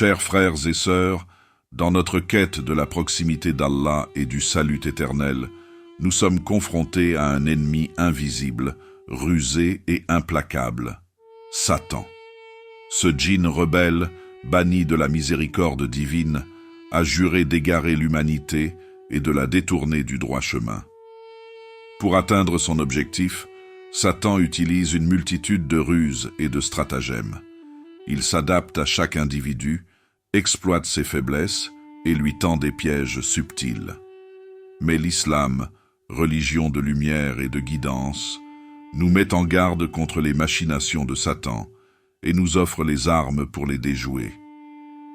Chers frères et sœurs, dans notre quête de la proximité d'Allah et du salut éternel, nous sommes confrontés à un ennemi invisible, rusé et implacable, Satan. Ce djinn rebelle, banni de la miséricorde divine, a juré d'égarer l'humanité et de la détourner du droit chemin. Pour atteindre son objectif, Satan utilise une multitude de ruses et de stratagèmes. Il s'adapte à chaque individu, exploite ses faiblesses et lui tend des pièges subtils. Mais l'islam, religion de lumière et de guidance, nous met en garde contre les machinations de Satan et nous offre les armes pour les déjouer.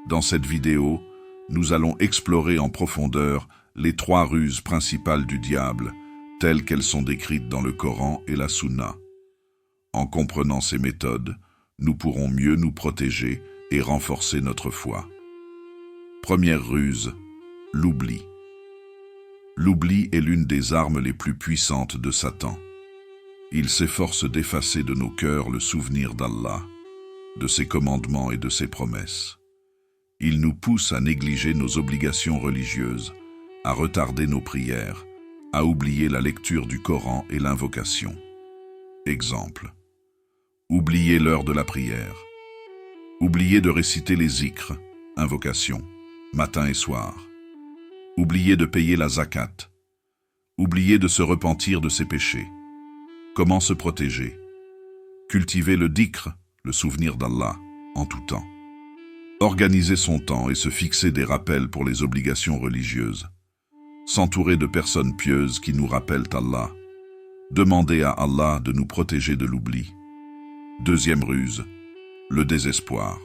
Dans cette vidéo, nous allons explorer en profondeur les 3 ruses principales du diable, telles qu'elles sont décrites dans le Coran et la Sunna. En comprenant ces méthodes, nous pourrons mieux nous protéger et renforcer notre foi. Première ruse, l'oubli. L'oubli est l'une des armes les plus puissantes de Satan. Il s'efforce d'effacer de nos cœurs le souvenir d'Allah, de ses commandements et de ses promesses. Il nous pousse à négliger nos obligations religieuses, à retarder nos prières, à oublier la lecture du Coran et l'invocation. Exemple. Oublier l'heure de la prière. Oublier de réciter les zikrs, invocations, matin et soir. Oublier de payer la zakat. Oublier de se repentir de ses péchés. Comment se protéger? Cultiver le dhikr, le souvenir d'Allah, en tout temps. Organiser son temps et se fixer des rappels pour les obligations religieuses. S'entourer de personnes pieuses qui nous rappellent Allah. Demander à Allah de nous protéger de l'oubli. Deuxième ruse, le désespoir.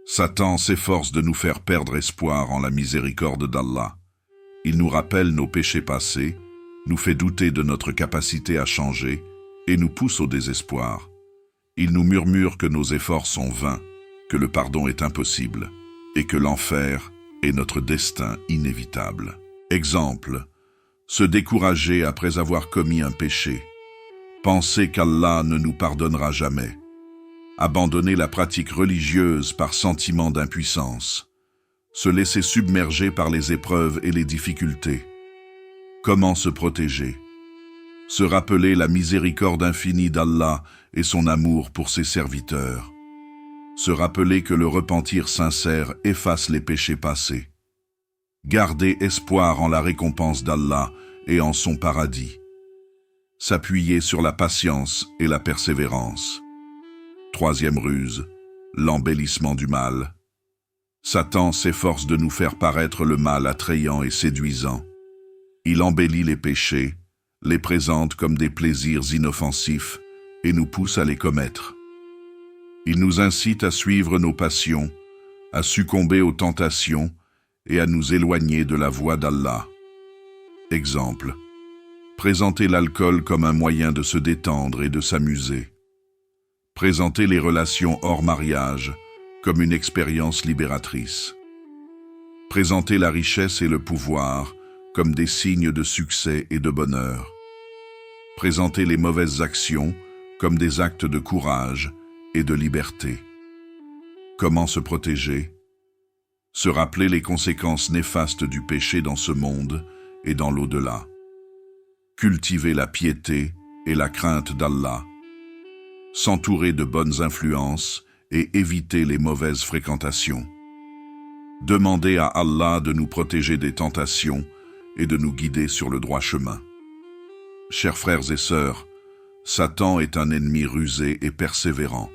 Satan s'efforce de nous faire perdre espoir en la miséricorde d'Allah. Il nous rappelle nos péchés passés, nous fait douter de notre capacité à changer et nous pousse au désespoir. Il nous murmure que nos efforts sont vains, que le pardon est impossible et que l'enfer est notre destin inévitable. Exemple, se décourager après avoir commis un péché, penser qu'Allah ne nous pardonnera jamais, abandonner la pratique religieuse par sentiment d'impuissance, se laisser submerger par les épreuves et les difficultés. Comment se protéger? Se rappeler la miséricorde infinie d'Allah et son amour pour ses serviteurs. Se rappeler que le repentir sincère efface les péchés passés. Garder espoir en la récompense d'Allah et en son paradis. S'appuyer sur la patience et la persévérance. Troisième ruse, l'embellissement du mal. Satan s'efforce de nous faire paraître le mal attrayant et séduisant. Il embellit les péchés, les présente comme des plaisirs inoffensifs et nous pousse à les commettre. Il nous incite à suivre nos passions, à succomber aux tentations et à nous éloigner de la voie d'Allah. Exemple. Présenter l'alcool comme un moyen de se détendre et de s'amuser. Présenter les relations hors mariage comme une expérience libératrice. Présenter la richesse et le pouvoir comme des signes de succès et de bonheur. Présenter les mauvaises actions comme des actes de courage et de liberté. Comment se protéger? Se rappeler les conséquences néfastes du péché dans ce monde et dans l'au-delà. Cultiver la piété et la crainte d'Allah. S'entourer de bonnes influences et éviter les mauvaises fréquentations. Demander à Allah de nous protéger des tentations et de nous guider sur le droit chemin. Chers frères et sœurs, Satan est un ennemi rusé et persévérant.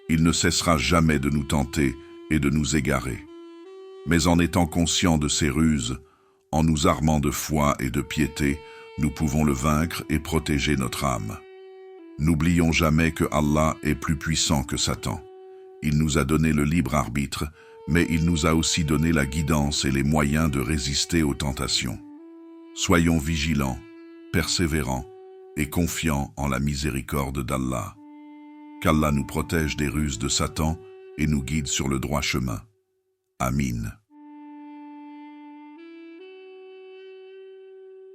Il ne cessera jamais de nous tenter et de nous égarer. Mais en étant conscients de ses ruses, en nous armant de foi et de piété, nous pouvons le vaincre et protéger notre âme. N'oublions jamais que Allah est plus puissant que Satan. Il nous a donné le libre arbitre, mais il nous a aussi donné la guidance et les moyens de résister aux tentations. Soyons vigilants, persévérants et confiants en la miséricorde d'Allah. Qu'Allah nous protège des ruses de Satan et nous guide sur le droit chemin. Amin.